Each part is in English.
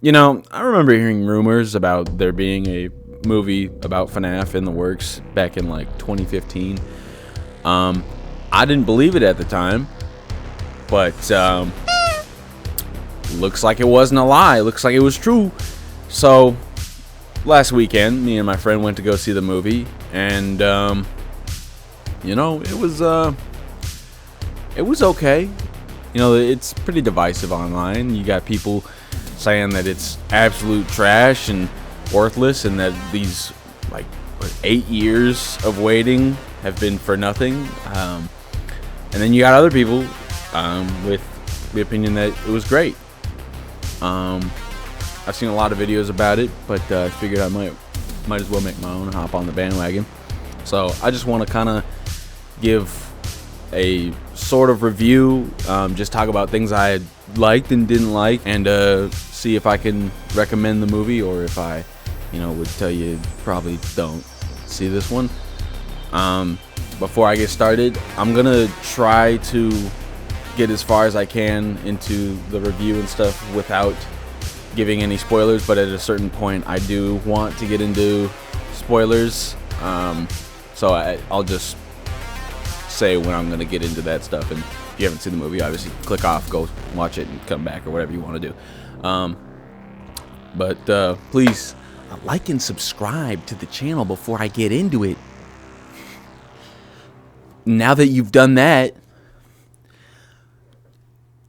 You know, I remember hearing rumors about there being a movie about FNAF in the works back in like 2015. Um, I didn't believe it at the time, but looks like it wasn't a lie. Looks like it was true. So last weekend, me and my friend went to go see the movie, and it was okay. You know, it's pretty divisive online. You got people saying that it's absolute trash and worthless, and that these like 8 years of waiting have been for nothing. And then you got other people with the opinion that it was great. I've seen a lot of videos about it, but I figured I might as well make my own and hop on the bandwagon. So I just want to kind of give a sort of review, just talk about things I liked and didn't like, and see if I can recommend the movie, or if I, would tell you probably don't see this one. Before I get started, I'm gonna try to get as far as I can into the review and stuff without giving any spoilers, but at a certain point I do want to get into spoilers. So I'll just say when I'm going to get into that stuff, and if you haven't seen the movie, obviously click off, go watch it, and come back, or whatever you want to do. But please like and subscribe to the channel before I get into it. Now that you've done that,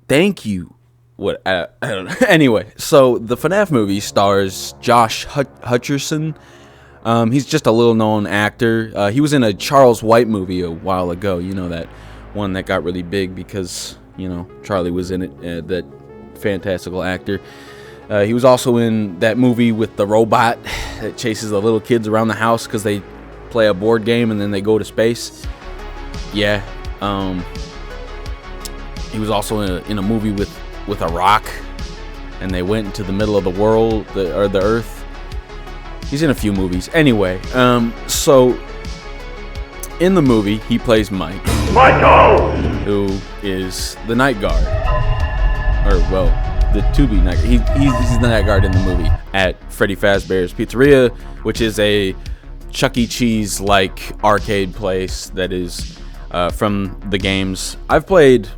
thank you. What I don't know. Anyway, so the FNAF movie stars Josh Hutcherson. He's just a little known actor. He was in a Charles White movie a while ago. You know, that one that got really big because, Charlie was in it, that fantastical actor. He was also in that movie with the robot that chases the little kids around the house because they play a board game and then they go to space. Yeah. He was also in a movie with a rock, and they went into the middle of the world, or the earth. He's in a few movies. Anyway, so in the movie, he plays Mike, who is the night guard, or the to-be night guard. He's the night guard in the movie at Freddy Fazbear's Pizzeria, which is a Chuck E. Cheese-like arcade place that is from the games. I've played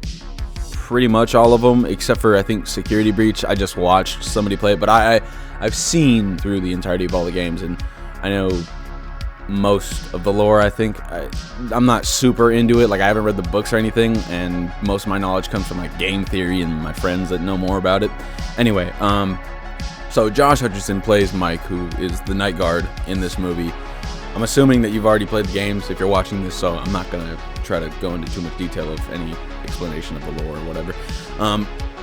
pretty much all of them, except for, I think, Security Breach. I just watched somebody play it, but I've seen through the entirety of all the games, and I know most of the lore. I think I'm not super into it. Like, I haven't read the books or anything, and most of my knowledge comes from like game theory and my friends that know more about it. Anyway, so Josh Hutcherson plays Mike, who is the night guard in this movie. I'm assuming that you've already played the games if you're watching this, so I'm not gonna try to go into too much detail of any explanation of the lore or whatever.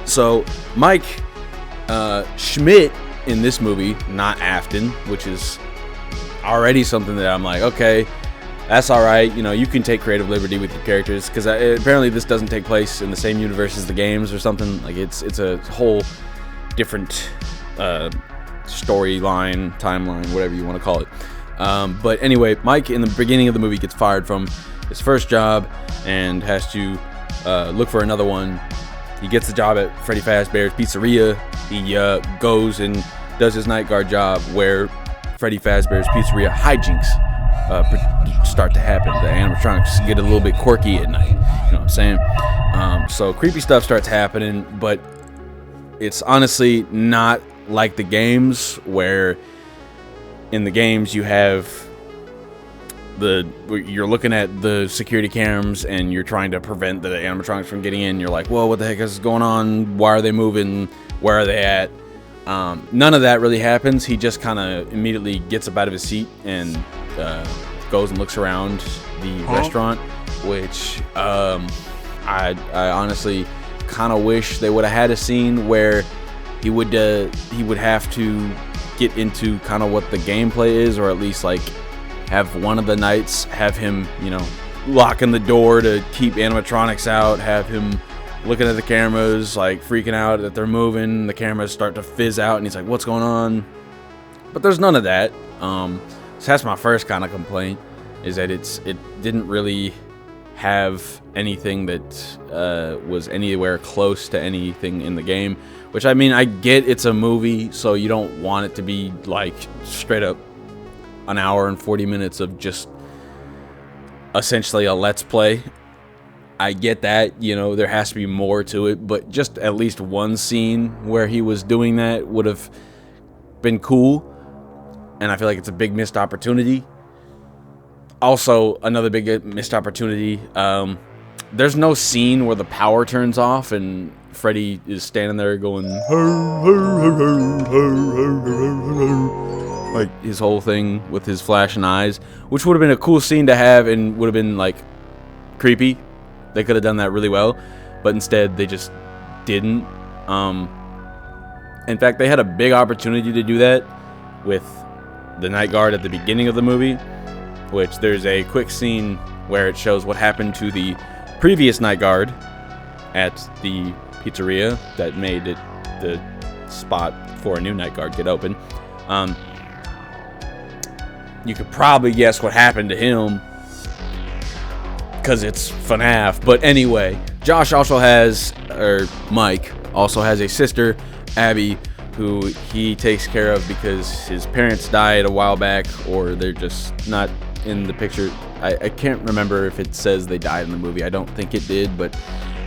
So Mike Schmidt in this movie, not Afton, which is already something that I'm like, okay, that's all right. You can take creative liberty with your characters, because apparently this doesn't take place in the same universe as the games or something. Like, it's a whole different storyline, timeline, whatever you want to call it. But anyway, Mike in the beginning of the movie gets fired from his first job and has to look for another one. He gets the job at Freddy Fazbear's Pizzeria. He goes and does his night guard job, where Freddy Fazbear's Pizzeria hijinks start to happen. The animatronics get a little bit quirky at night. You know what I'm saying? So creepy stuff starts happening, but it's honestly not like the games, where in the games you have you're looking at the security cams and you're trying to prevent the animatronics from getting in. You're like, whoa, what the heck is going on? Why are they moving? Where are they at? None of that really happens. He just kind of immediately gets up out of his seat and goes and looks around the restaurant, which I honestly kind of wish they would have had a scene where he would have to get into kind of what the gameplay is, or at least like have one of the nights have him, locking the door to keep animatronics out, have him looking at the cameras, like freaking out that they're moving, the cameras start to fizz out, and he's like, what's going on? But there's none of that. So that's my first kind of complaint, is that it didn't really have anything that was anywhere close to anything in the game. Which, I mean, I get it's a movie, so you don't want it to be like straight up an hour and 40 minutes of just essentially a let's play. I get that, there has to be more to it, but just at least one scene where he was doing that would have been cool, and I feel like it's a big missed opportunity. Also, another big missed opportunity, there's no scene where the power turns off and Freddy is standing there going like his whole thing with his flashing eyes, which would have been a cool scene to have and would have been like creepy. They could have done that really well, but instead they just didn't. In fact, they had a big opportunity to do that with the night guard at the beginning of the movie, which there's a quick scene where it shows what happened to the previous night guard at the pizzeria that made it the spot for a new night guard get open. You could probably guess what happened to him because it's FNAF. But anyway, Mike also has a sister, Abby, who he takes care of because his parents died a while back, or they're just not in the picture. I can't remember if it says they died in the movie. I don't think it did, but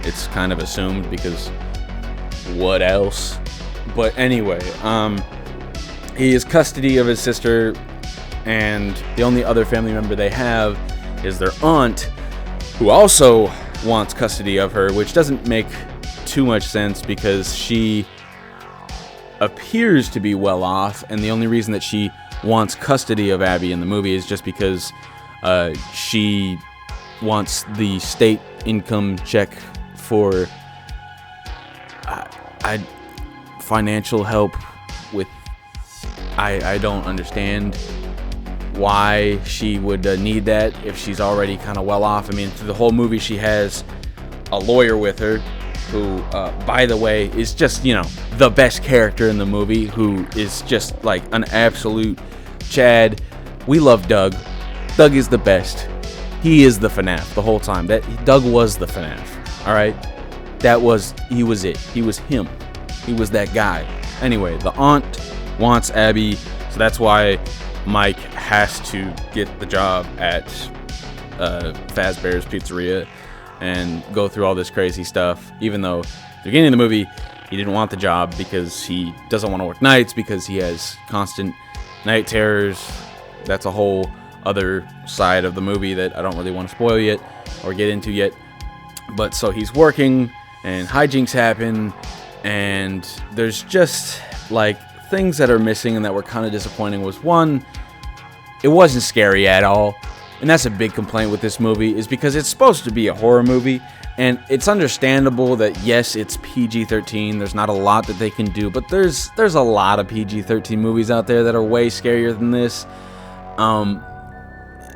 it's kind of assumed because what else? But anyway, he has custody of his sister, and the only other family member they have is their aunt, who also wants custody of her, which doesn't make too much sense because she appears to be well off, and the only reason that she wants custody of Abby in the movie is just because she wants the state income check for financial help with. I don't understand why she would need that if she's already kind of well off. I mean, through the whole movie, she has a lawyer with her who, by the way, is just, the best character in the movie, who is just like an absolute Chad. We love Doug. Doug is the best. He is the FNAF the whole time. Doug was the FNAF. All right, he was it. He was him. He was that guy. Anyway, the aunt wants Abby, so that's why Mike has to get the job at Fazbear's Pizzeria and go through all this crazy stuff, even though at the beginning of the movie he didn't want the job because he doesn't want to work nights because he has constant night terrors. That's a whole other side of the movie that I don't really want to spoil yet or get into yet. But so he's working and hijinks happen, and there's just like things that are missing and that were kind of disappointing. Was one, it wasn't scary at all. And that's a big complaint with this movie, is because it's supposed to be a horror movie, and it's understandable that yes, it's PG-13. There's not a lot that they can do, but there's a lot of PG-13 movies out there that are way scarier than this.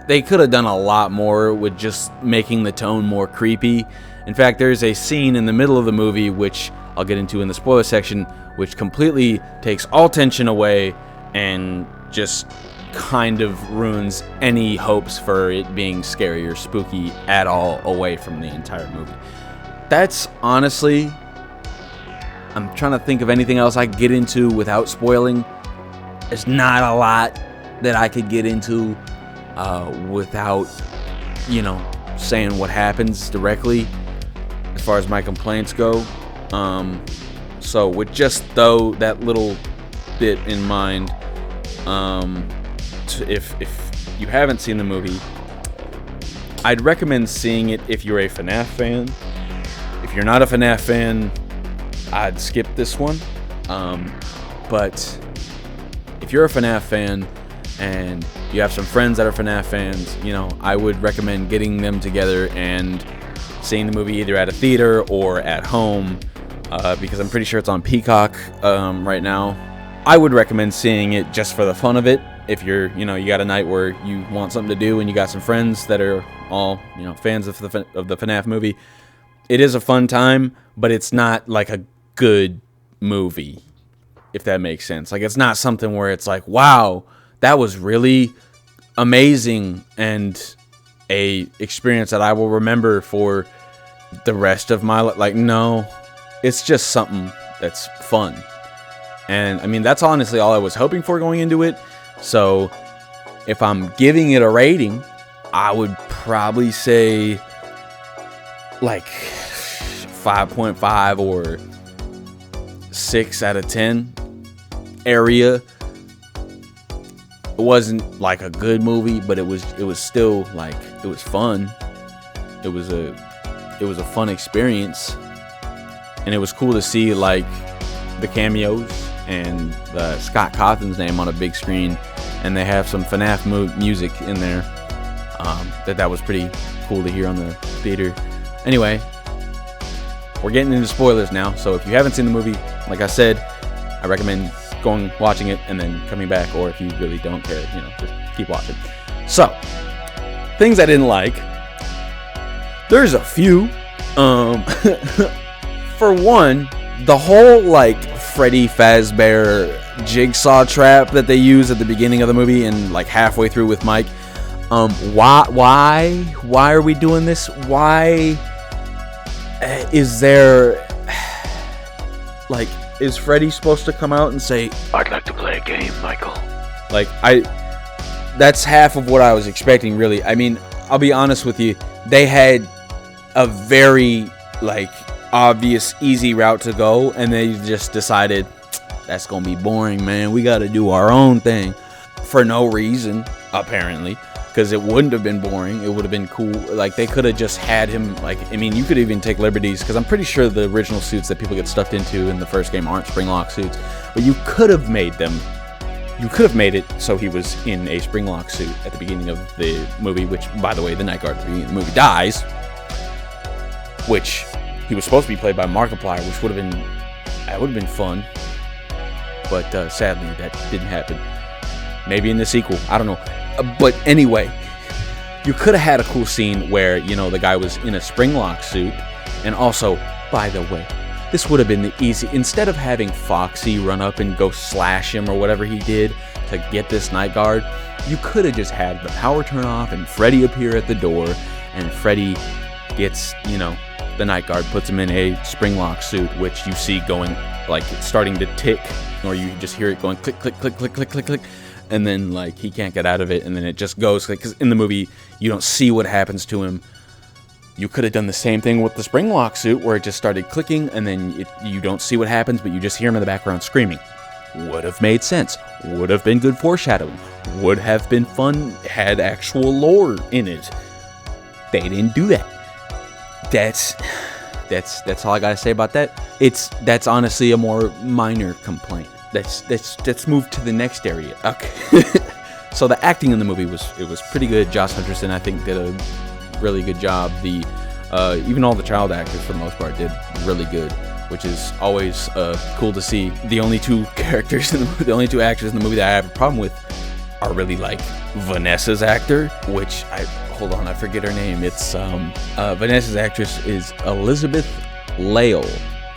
They could have done a lot more with just making the tone more creepy. In fact, there's a scene in the middle of the movie, which I'll get into in the spoiler section, which completely takes all tension away and just kind of ruins any hopes for it being scary or spooky at all away from the entire movie. That's honestly, I'm trying to think of anything else I could get into without spoiling. There's not a lot that I could get into without, saying what happens directly as far as my complaints go. So with just that little bit in mind, if you haven't seen the movie, I'd recommend seeing it if you're a FNAF fan. If you're not a FNAF fan, I'd skip this one. But if you're a FNAF fan and you have some friends that are FNAF fans, I would recommend getting them together and seeing the movie either at a theater or at home, because I'm pretty sure it's on Peacock right now. I would recommend seeing it just for the fun of it. If you're, you got a night where you want something to do and you got some friends that are all, fans of the FNAF movie. It is a fun time, but it's not like a good movie, if that makes sense. Like, it's not something where it's like, wow, that was really amazing and a experience that I will remember for the rest of my life. Like, no, it's just something that's fun. And I mean, that's honestly all I was hoping for going into it. So if I'm giving it a rating, I would probably say like 5.5 or 6 out of 10 area. It wasn't like a good movie, but it was still like, it was fun. It was a fun experience, and it was cool to see like the cameos and Scott Cawthon's name on a big screen, and they have some Fnaf music in there. That was pretty cool to hear on the theater. Anyway, we're getting into spoilers now, so if you haven't seen the movie, like I said, I recommend watching it and then coming back, or if you really don't care, just keep watching. So, things I didn't like. There's a few. For one, the whole like Freddy Fazbear jigsaw trap that they use at the beginning of the movie and like halfway through with Mike. Why are we doing this? Why is there like, is Freddy supposed to come out and say, "I'd like to play a game, Michael"? Like, that's half of what I was expecting, really. I mean, I'll be honest with you, they had a very like obvious easy route to go, and they just decided that's gonna be boring, man, we gotta do our own thing, for no reason apparently, because it wouldn't have been boring. It would have been cool. Like, they could have just had him, like, I mean, you could even take liberties, because I'm pretty sure the original suits that people get stuffed into in the first game aren't springlock suits, but you could have made it so he was in a springlock suit at the beginning of the movie, which, by the way, the night guard at the beginning of the movie dies, which he was supposed to be played by Markiplier, which would have been fun, but sadly that didn't happen. Maybe in the sequel, I don't know. But anyway, you could have had a cool scene where, the guy was in a springlock suit, and also, by the way, this would have been the easy, instead of having Foxy run up and go slash him or whatever he did to get this night guard, you could have just had the power turn off and Freddy appear at the door, and Freddy gets, the night guard, puts him in a springlock suit, which you see going, like, it's starting to tick, or you just hear it going click, click, click, click, click, click, click, and then, like, he can't get out of it, and then it just goes, because in the movie, you don't see what happens to him. You could have done the same thing with the springlock suit, where it just started clicking, and then you don't see what happens, but you just hear him in the background screaming. Would have made sense. Would have been good foreshadowing. Would have been fun, had actual lore in it. They didn't do that. That's all I gotta say about that. That's honestly a more minor complaint. Let's move to the next area. Okay. So the acting in the movie was pretty good. Josh Hutcherson, I think, did a really good job. Even all the child actors for the most part did really good, which is always cool to see. The only two actors in the movie that I have a problem with are really like Vanessa's actor, which I forget her name. It's Vanessa's actress is Elizabeth Lale,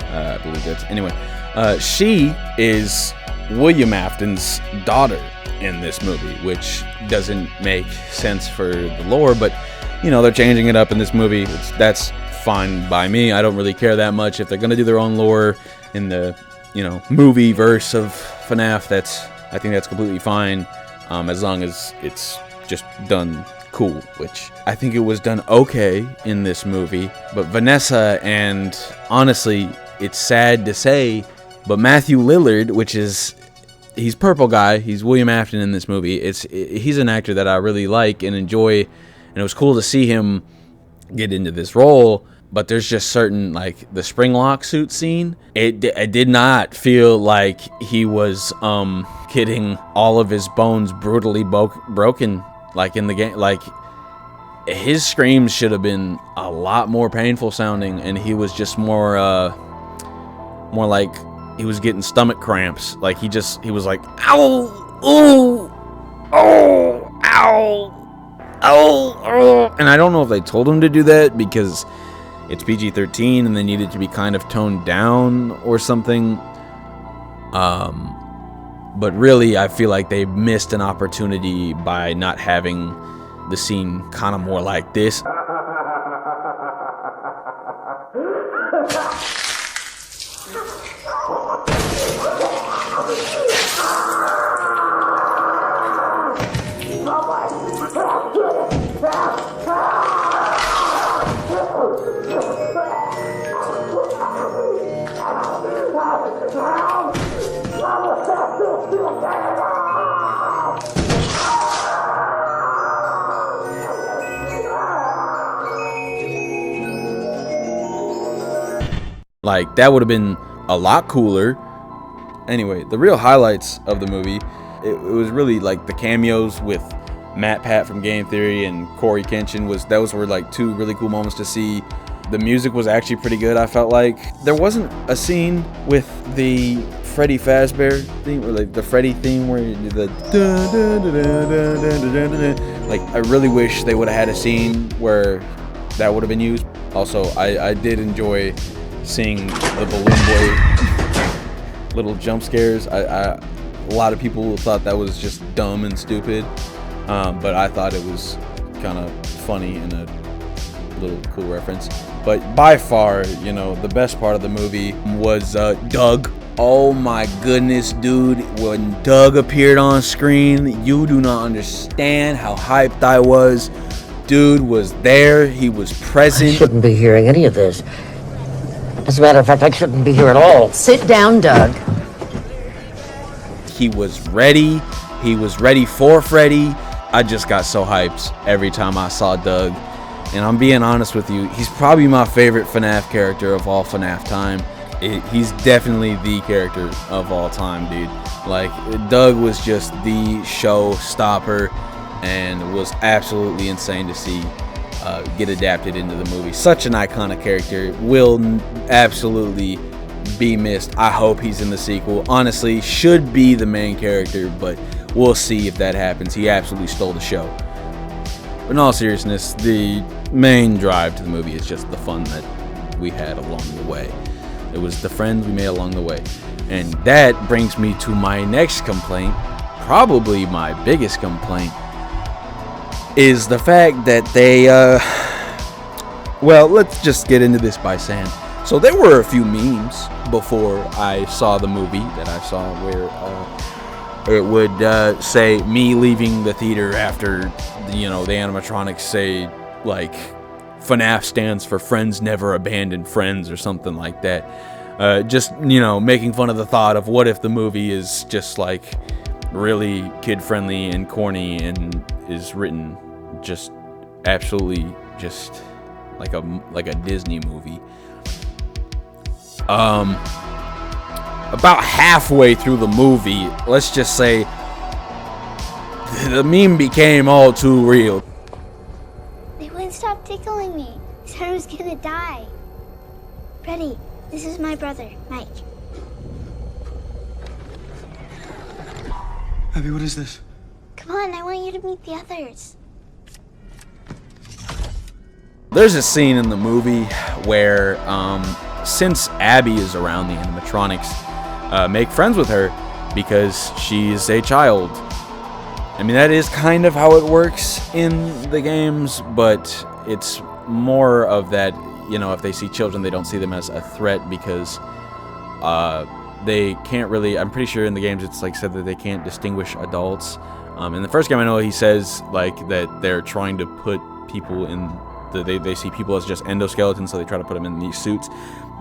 I believe that's. Anyway, she is William Afton's daughter in this movie, which doesn't make sense for the lore, but they're changing it up in this movie. That's fine by me. I don't really care that much if they're gonna do their own lore in the movie verse of FNAF. I think that's completely fine, as long as it's just done cool, which I think it was done okay in this movie. But Vanessa, and honestly, it's sad to say, but Matthew Lillard, he's Purple Guy, he's William Afton in this movie. He's an actor that I really like and enjoy, and it was cool to see him get into this role. But there's just certain, like the springlock suit scene, it did not feel like he was getting all of his bones brutally broken like in the game. Like, his screams should have been a lot more painful sounding, and he was just more like he was getting stomach cramps. Like, he was like, ow, ooh, oh, ow, oh, and I don't know if they told him to do that because it's PG-13 and they needed to be kind of toned down or something. But really, I feel like they missed an opportunity by not having the scene kind of more like this. Like, that would have been a lot cooler. Anyway, the real highlights of the movie, it was really like the cameos with Matt Pat from Game Theory and Corey Kenshin. Those were like two really cool moments to see. The music was actually pretty good, I felt like. There wasn't a scene with the Freddy Fazbear theme, or like the Freddy theme where the like, I really wish they would have had a scene where that would have been used. Also, I did enjoy seeing the Balloon Boy little jump scares. A lot of people thought that was just dumb and stupid, but I thought it was kind of funny and a little cool reference. But by far, you know, the best part of the movie was Doug. Oh my goodness, dude. When Doug appeared on screen, you do not understand how hyped I was. Dude was there. He was present. I shouldn't be hearing any of this. As a matter of fact, I shouldn't be here at all. Sit down, Doug. He was ready. He was ready for Freddy. I just got so hyped every time I saw Doug. And I'm being honest with you, he's probably my favorite FNAF character of all FNAF time. He's definitely the character of all time, dude. Like, Doug was just the showstopper and was absolutely insane to see get adapted into the movie. Such an iconic character, will absolutely be missed. I hope he's in the sequel. Honestly, should be the main character, but we'll see if that happens. He absolutely stole the show. But in all seriousness, the main drive to the movie is just the fun that we had along the way. It was the friends we made along the way. And that brings me to my next complaint, probably my biggest complaint, is the fact that they, well, let's just get into this by saying, so there were a few memes before I saw the movie that I saw where it would say me leaving the theater after, you know, the animatronics say, like, FNAF stands for Friends Never Abandon Friends or something like that. Just, you know, making fun of the thought of what if the movie is just, like, really kid-friendly and corny and is written just absolutely just like a Disney movie. About halfway through the movie, let's just say, the meme became all too real. They wouldn't stop tickling me. They said I was gonna die. Freddy, this is my brother, Mike. Abby, what is this? Come on, I want you to meet the others. There's a scene in the movie where, since Abby is around the animatronics, make friends with her because she's a child. I mean, that is kind of how it works in the games, but it's more of that, you know, if they see children, they don't see them as a threat because they can't really, I'm pretty sure in the games it's like said that they can't distinguish adults. In the first game, I know he says like that they're trying to put people in, they see people as just endoskeletons, so they try to put them in these suits.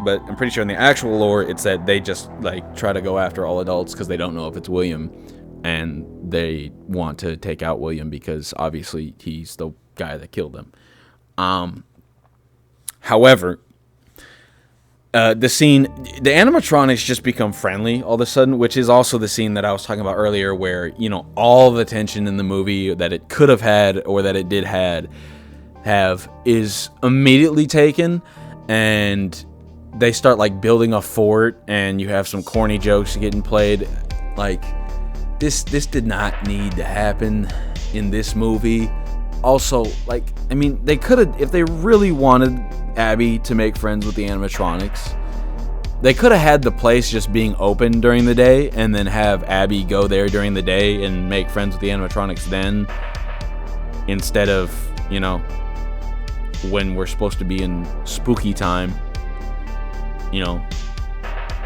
But I'm pretty sure in the actual lore, it's that they just like try to go after all adults because they don't know if it's William. And they want to take out William because obviously he's the guy that killed him. However, the scene, the animatronics just become friendly all of a sudden, which is also the scene that I was talking about earlier where, you know, all the tension in the movie that it could have had or that it did have is immediately taken, and they start like building a fort and you have some corny jokes getting played. Like, This did not need to happen in this movie. Also, like, I mean, they could have, if they really wanted Abby to make friends with the animatronics, they could have had the place just being open during the day and then have Abby go there during the day and make friends with the animatronics then. instead of, when we're supposed to be in spooky time,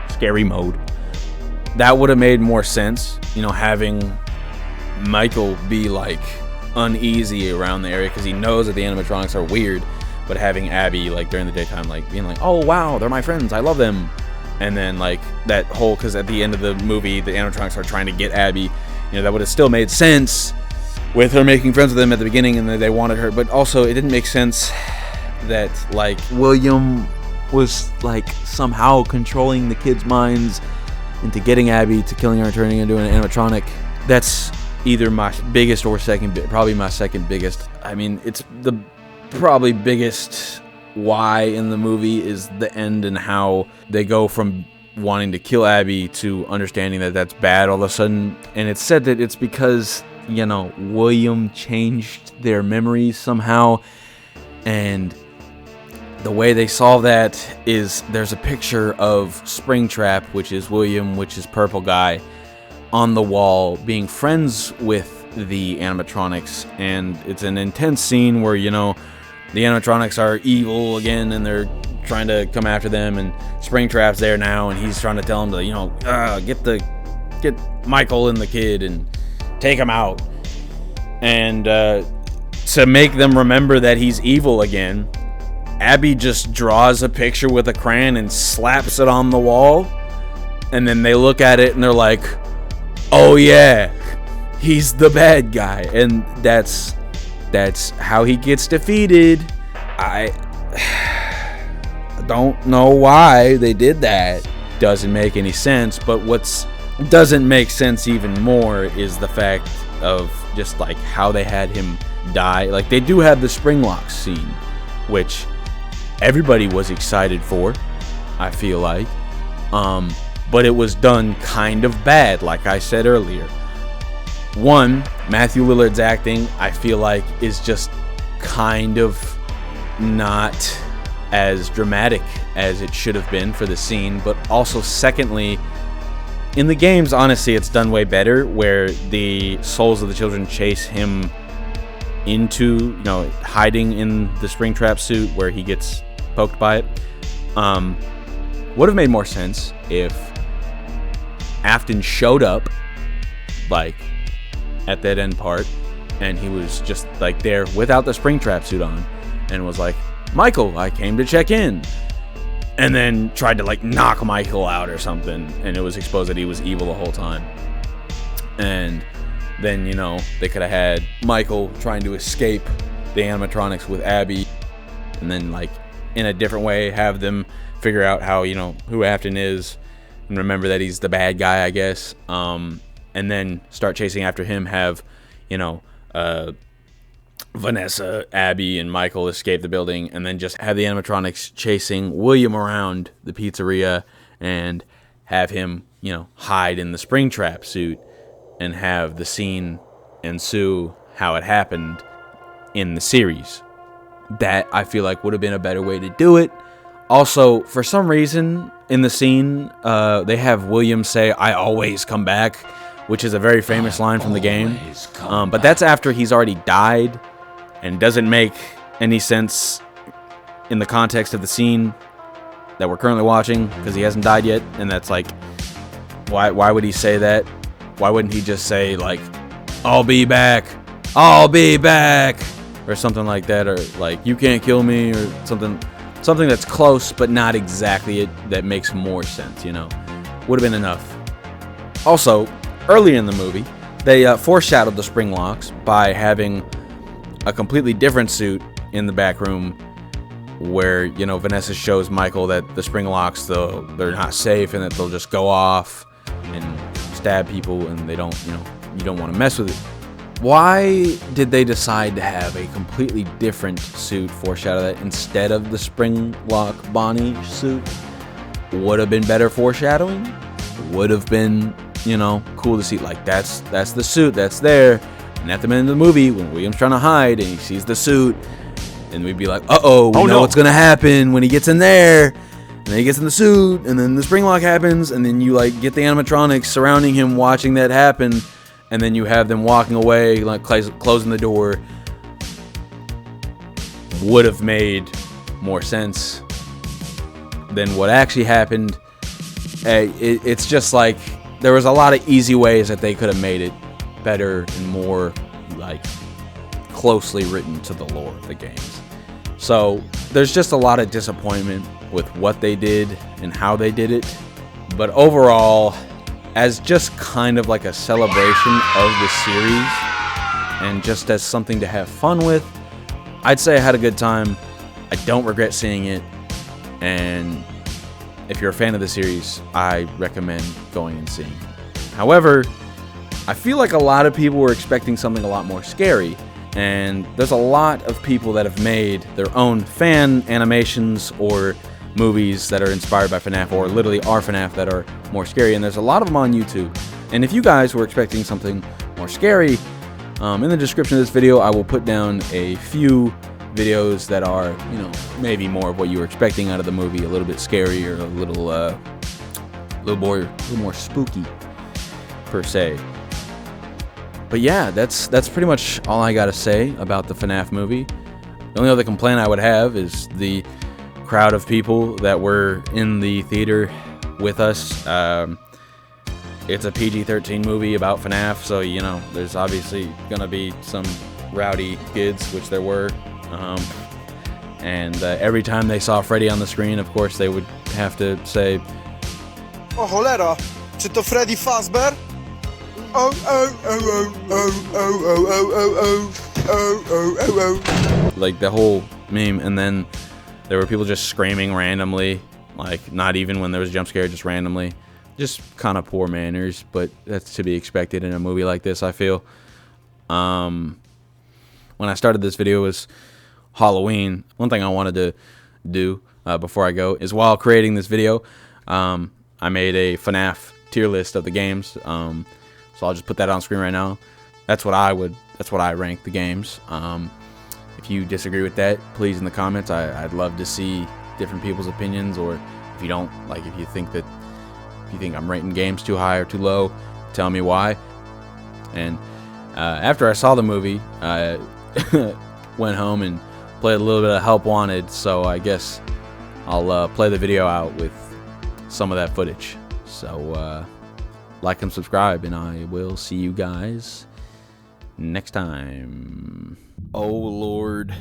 scary mode. That would have made more sense, having Michael be like uneasy around the area because he knows that the animatronics are weird, but having Abby like during the daytime like being like, oh wow, they're my friends, I love them. And then like that whole, because at the end of the movie the animatronics are trying to get Abby, that would have still made sense with her making friends with them at the beginning and they wanted her, but also it didn't make sense that like William was like somehow controlling the kids' minds into getting Abby to killing her and turning into an animatronic. That's either my biggest or probably my second biggest. I mean, it's the probably biggest why in the movie is the end and how they go from wanting to kill Abby to understanding that that's bad all of a sudden. And it's said that it's because, William changed their memories somehow. And the way they solve that is there's a picture of Springtrap, which is William, which is Purple Guy, on the wall being friends with the animatronics. And it's an intense scene where, the animatronics are evil again and they're trying to come after them, and Springtrap's there now and he's trying to tell them to, get Michael and the kid and take him out. And to make them remember that he's evil again, Abby just draws a picture with a crayon and slaps it on the wall. And then they look at it and they're like, oh yeah, he's the bad guy. And that's how he gets defeated. I don't know why they did that. Doesn't make any sense. But what's doesn't make sense even more is the fact of just like how they had him die. Like they do have the Springlock scene, which everybody was excited for, I feel like. But it was done kind of bad, like I said earlier. One, Matthew Lillard's acting, I feel like, is just kind of not as dramatic as it should have been for the scene. But also, secondly, in the games, honestly, it's done way better, where the souls of the children chase him into, hiding in the Springtrap suit where he gets poked by it. Would have made more sense if Afton showed up, like, at that end part, and he was just, like, there without the Springtrap suit on, and was like, Michael, I came to check in. And then tried to, like, knock Michael out or something, and it was exposed that he was evil the whole time. And then, they could have had Michael trying to escape the animatronics with Abby, and then, like, in a different way, have them figure out how, who Afton is, and remember that he's the bad guy, I guess. And then start chasing after him, have, Vanessa, Abby, and Michael escape the building, and then just have the animatronics chasing William around the pizzeria and have him, hide in the Springtrap suit and have the scene ensue how it happened in the series. That, I feel like, would have been a better way to do it. Also, for some reason, in the scene, they have William say, I always come back, which is a very famous line from the game. But that's after he's already died, and doesn't make any sense in the context of the scene that we're currently watching, because he hasn't died yet, and that's like, why would he say that? Why wouldn't he just say, like, I'll be back, or something like that, or like, you can't kill me, or something that's close, but not exactly it, that makes more sense, Would have been enough. Also, early in the movie, they foreshadowed the Springlocks by having a completely different suit in the back room where, Vanessa shows Michael that the Springlocks, they're not safe and that they'll just go off and stab people and they don't, you don't want to mess with it. Why did they decide to have a completely different suit foreshadow that instead of the Springlock Bonnie suit? Would have been better foreshadowing. Would have been, cool to see, like, that's the suit that's there. And at the end of the movie, when William's trying to hide and he sees the suit, and we'd be like, we know what's going to happen when he gets in there. And then he gets in the suit, and then the Springlock happens, and then you, like, get the animatronics surrounding him watching that happen, and then you have them walking away, like, closing the door, would have made more sense than what actually happened. It's just like there was a lot of easy ways that they could have made it better and more like closely written to the lore of the games. So there's just a lot of disappointment with what they did and how they did it. But overall, as just kind of like a celebration of the series and just as something to have fun with, I'd say I had a good time. I don't regret seeing it. And if you're a fan of the series, I recommend going and seeing it. However, I feel like a lot of people were expecting something a lot more scary. And there's a lot of people that have made their own fan animations or movies that are inspired by FNAF or literally are FNAF that are more scary. And there's a lot of them on YouTube. And if you guys were expecting something more scary, in the description of this video, I will put down a few videos that are, you know, maybe more of what you were expecting out of the movie, a little bit scary or a little more spooky per se. But yeah, that's pretty much all I gotta say about the FNAF movie. The only other complaint I would have is the crowd of people that were in the theater with us. It's a PG-13 movie about FNAF, so you know there's obviously gonna be some rowdy kids, which there were. And every time they saw Freddy on the screen, of course, they would have to say, "O cholera, czy to Freddy Fazbear? Oh, oh, oh, oh, oh, oh, oh, oh, oh, oh, oh, oh." Like the whole meme, and then there were people just screaming randomly, like not even when there was a jump scare, just randomly. Just kind of poor manners, but that's to be expected in a movie like this, I feel. When I started this video, it was Halloween. One thing I wanted to do before I go is while creating this video, I made a FNAF tier list of the games. So I'll just put that on screen right now. That's what I rank the games. If you disagree with that, please in the comments. I'd love to see different people's opinions, or if you don't, like if you think I'm rating games too high or too low, tell me why. And after I saw the movie, I went home and played a little bit of Help Wanted, so I guess I'll play the video out with some of that footage. So like and subscribe, and I will see you guys next time. Oh Lord,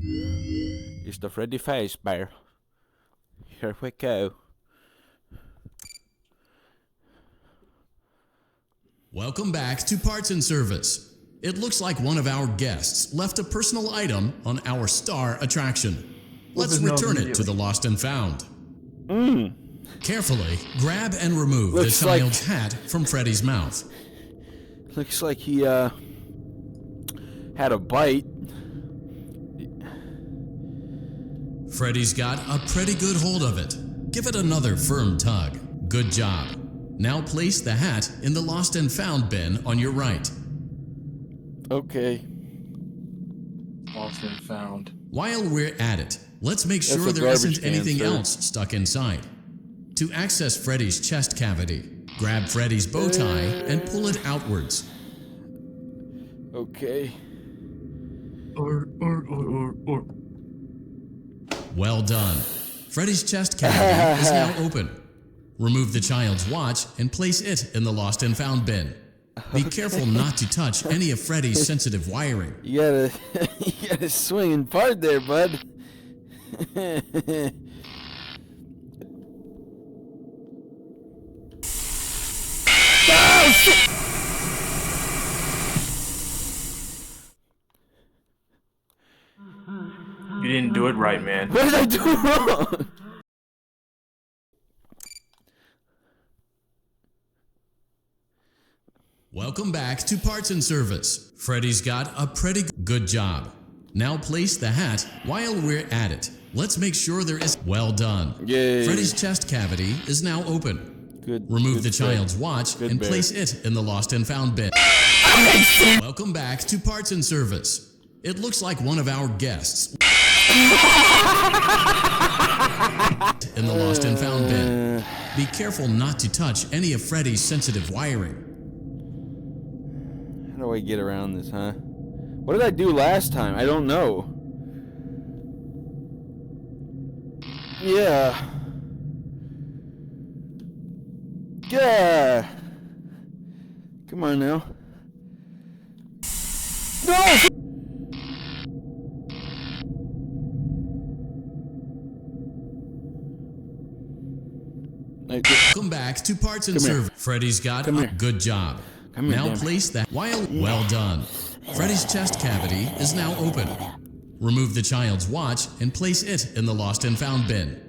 it's the Freddy Fazbear. Here we go. Welcome back to Parts and Service. It looks like one of our guests left a personal item on our star attraction. Let's return it to the Lost and Found. Carefully grab and remove the child's hat from Freddy's mouth. Looks like he had a bite. Freddy's got a pretty good hold of it. Give it another firm tug. Good job. Now place the hat in the Lost and Found bin on your right. Okay. Lost and Found. While we're at it, let's make sure there isn't anything else stuck inside. To access Freddy's chest cavity, grab Freddy's bow tie and pull it outwards. Okay. Or. Well done. Freddy's chest cavity is now open. Remove the child's watch and place it in the Lost and Found bin. Be careful not to touch any of Freddy's sensitive wiring. You got a swinging part there, bud. Oh, shit! You didn't do it right, man. What did I do wrong? Welcome back to Parts and Service. Freddy's got a pretty good job. Now place the hat while we're at it. Let's make sure there is... Well done. Yay. Freddy's chest cavity is now open. Good. Remove the child's watch and place it in the Lost and Found bin. Welcome back to Parts and Service. It looks like one of our guests in the Lost and Found bin. Be careful not to touch any of Freddy's sensitive wiring. How do I get around this, huh? What did I do last time? I don't know. Yeah. Yeah. Come on now. No! Welcome back to Parts and Service. Freddy's got a good job. Now place that. Well done. Freddy's chest cavity is now open. Remove the child's watch and place it in the lost and found bin.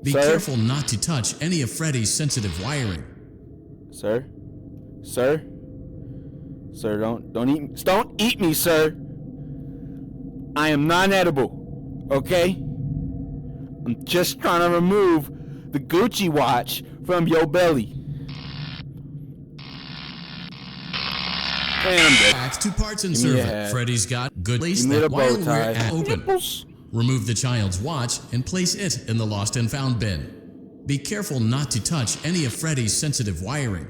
Be careful not to touch any of Freddy's sensitive wiring. Sir? Sir? Sir, don't eat me, sir. I am non-edible, okay? I'm just trying to remove the Gucci watch from your belly. And I'm dead. Back to Parts and Service. Freddy's got good. Place that while we're at open. Remove the child's watch and place it in the lost and found bin. Be careful not to touch any of Freddy's sensitive wiring.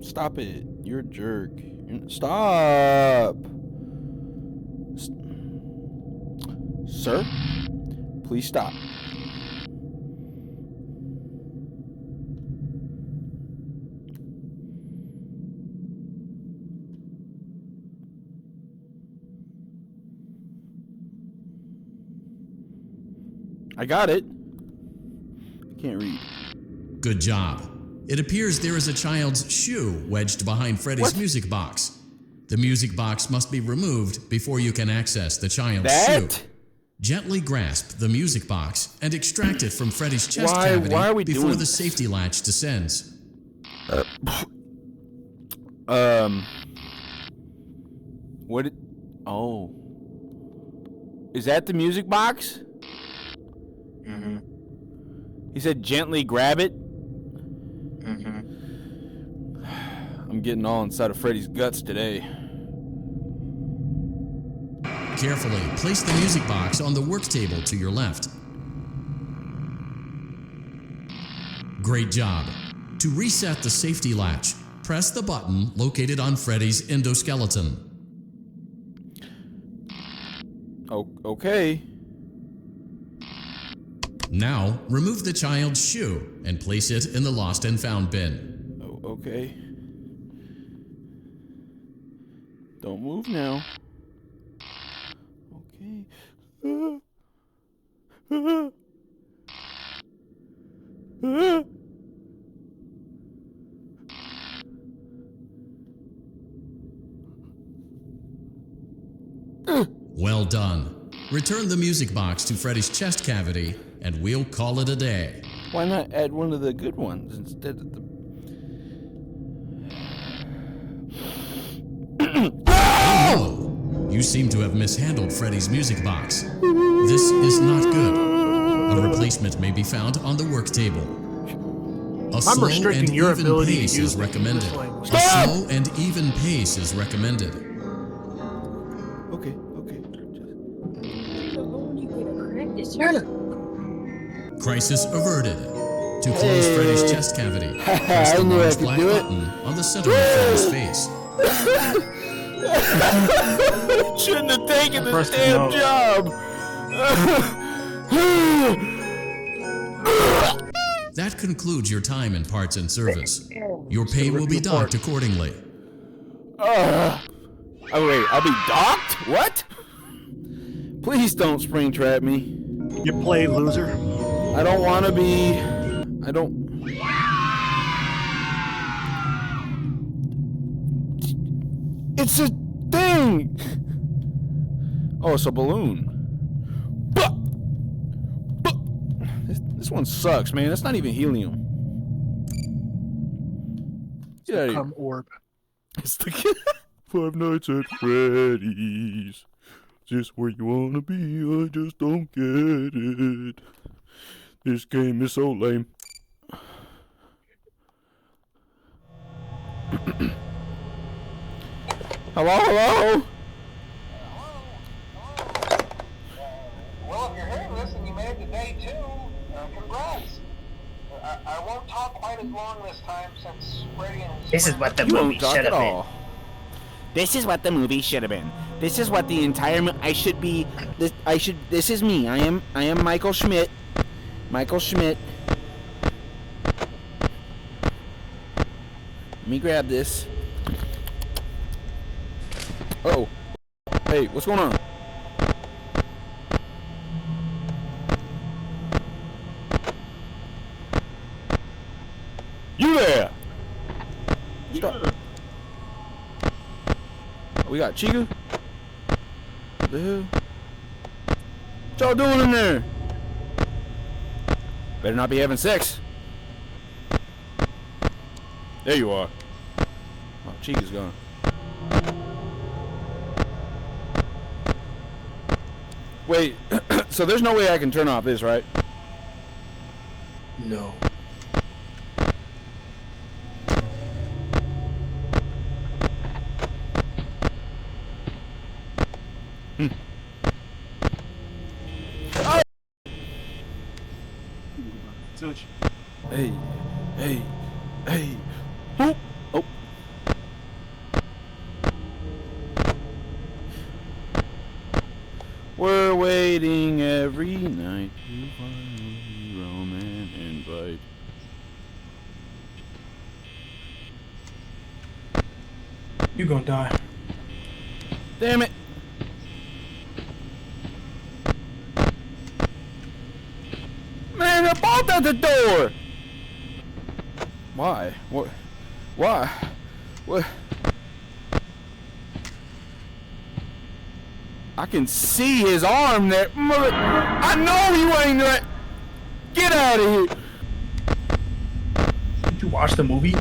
Stop it. You're a jerk. Stop. Sir? Please stop. I got it. I can't read. Good job. It appears there is a child's shoe wedged behind Freddy's music box. The music box must be removed before you can access the child's shoe. Gently grasp the music box and extract it from Freddy's chest cavity before the safety latch descends. What? Oh. Is that the music box? Mm-hmm. He said gently grab it? Mm-hmm. I'm getting all inside of Freddy's guts today. Carefully place the music box on the work table to your left. Great job. To reset the safety latch, press the button located on Freddy's endoskeleton. Oh, okay. Now, remove the child's shoe and place it in the lost and found bin. Oh, okay. Don't move now. Okay. Well done. Return the music box to Freddy's chest cavity, and we'll call it a day. Why not add one of the good ones instead of the... Oh no! You seem to have mishandled Freddy's music box. This is not good. A replacement may be found on the work table. A slow and even pace is recommended. A slow and even pace is recommended. Okay. Crisis averted. To close Freddy's chest cavity, press the large black button on the center of Freddy's face. Shouldn't have taken this damn job. That concludes your time in Parts and Service. Your pay will be docked accordingly. Oh wait, I'll be docked? What? Please don't springtrap me. You play, loser. I don't want to be... I don't... It's a thing! Oh, it's a balloon. This one sucks, man. That's not even helium. Get out of here. Orb. It's the Five Nights at Freddy's. Just where you wanna be, I just don't get it. This game is so lame. Hello? Well, if you're hearing this and you made it to day 2, congrats. I won't talk quite as long this time since Freddy and his This is what the You movie won't talk should at have been. all. This is what the movie should have been. This is what the entire I should be. This is me. I am Michael Schmidt. Michael Schmidt. Let me grab this. Uh-oh. Hey, what's going on? You there? Stop. We got Chica. What the hell? What y'all doing in there? Better not be having sex. There you are. Oh, Chica's gone. Wait, so there's no way I can turn off this, right? No. Oh! Touch. Hey. Oh. Oh. We're waiting every night to finally roam and invite. You gonna die. Damn it. Man, they're both at the door. Why? What? Why? What? I can see his arm there. I know you ain't that. Get out of here. Did you watch the movie?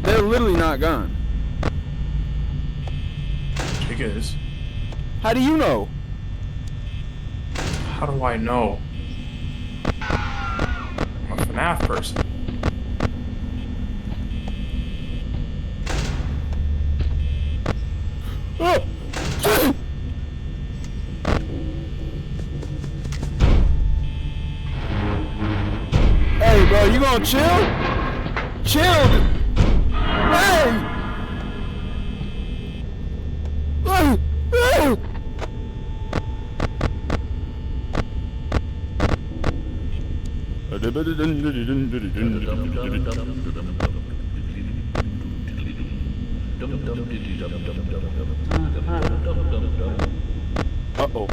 They're literally not gone. Chica is. How do you know? How do I know? I'm a Fnaf person. Oh. Hey, bro, you gonna chill? Chill. Hey. Uh-oh.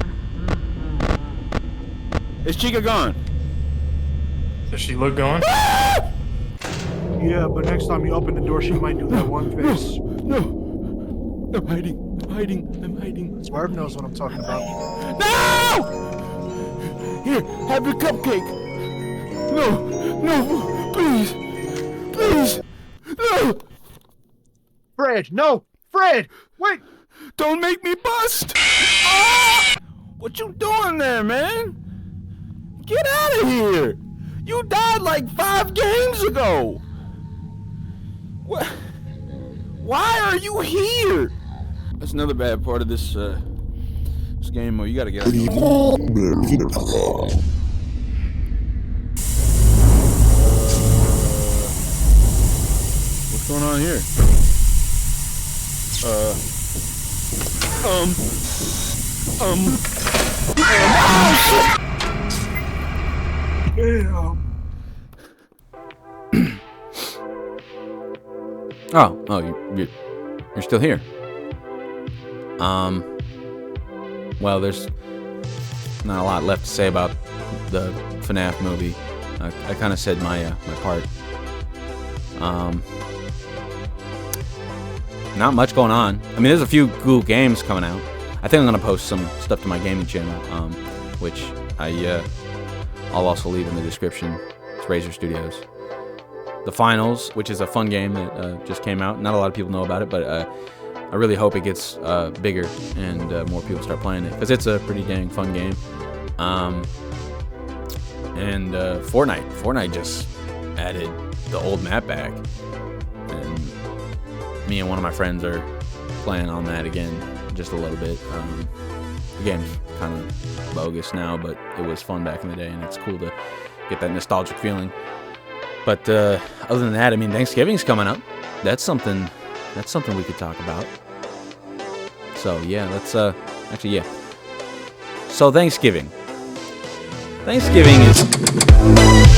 Is Chica gone? Does she look gone? Yeah, but next time you open the door, she might do that one face. No. I'm hiding. Swerve knows what I'm talking about. No! Here, have your cupcake. No, please. No. Fred, no! Fred! Wait! Don't make me bust! Ah! What you doing there, man? Get out of here! You died like 5 games ago! What? Why are you here? That's another bad part of this game where you gotta get out of here. What's going on here? You're still here. Well, there's not a lot left to say about the Fnaf movie. I kind of said my part. Not much going on. I mean, there's a few cool games coming out. I think I'm gonna post some stuff to my gaming channel, which I'll also leave in the description. It's Razor Studios. The Finals, which is a fun game that just came out. Not a lot of people know about it, but I really hope it gets bigger and more people start playing it, because it's a pretty dang fun game. And Fortnite just added the old map back, and me and one of my friends are playing on that again just a little bit. The game's kind of bogus now, but it was fun back in the day, and it's cool to get that nostalgic feeling. But other than that, I mean, Thanksgiving's coming up. That's something That's something we could talk about. So yeah, let's actually yeah. So Thanksgiving. Thanksgiving is